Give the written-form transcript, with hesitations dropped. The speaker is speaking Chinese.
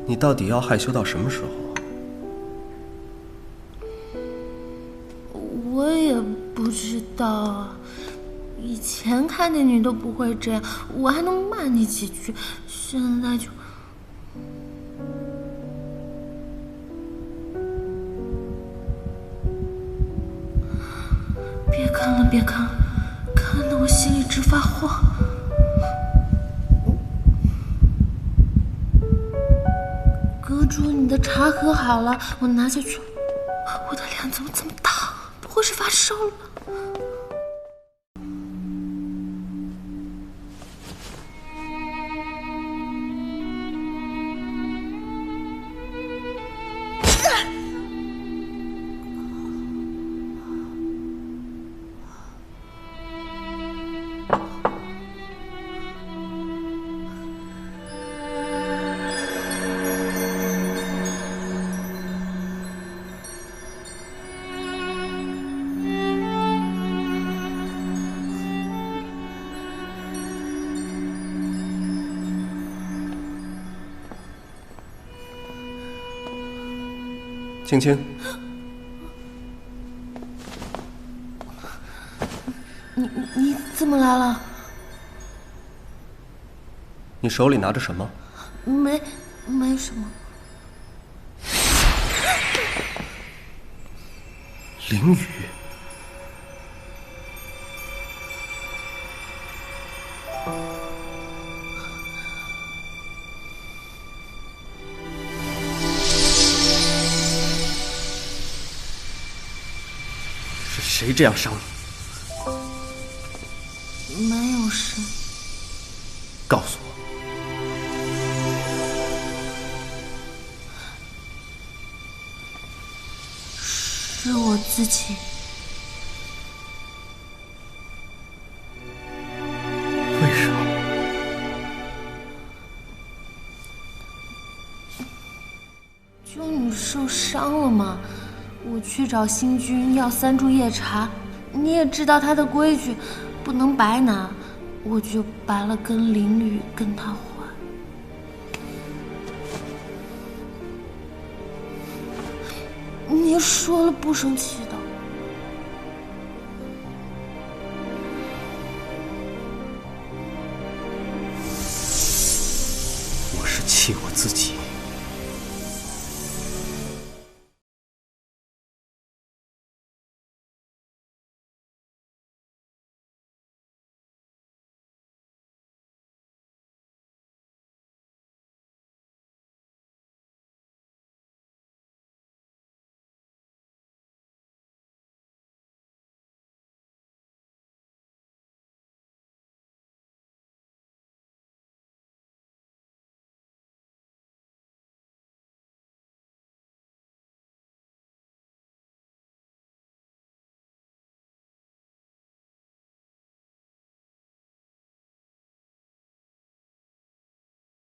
你到底要害羞到什么时候？我也不知道啊。以前看见你都不会这样，我还能骂你几句，现在就……别看了，别看了，看得我心里直发慌。阁主，你的茶喝好了，我拿下去。我的脸怎么这么烫？不会是发烧了吧？青青，你怎么来了？你手里拿着什么？没什么。凌雨。是谁这样伤你？没有事。告诉我。是我自己。为什么？就你受伤了嘛，我去找星君要3株夜茶，你也知道他的规矩，不能白拿，我就白了跟凌雨跟他换。你说了不生气的。我是气我自己。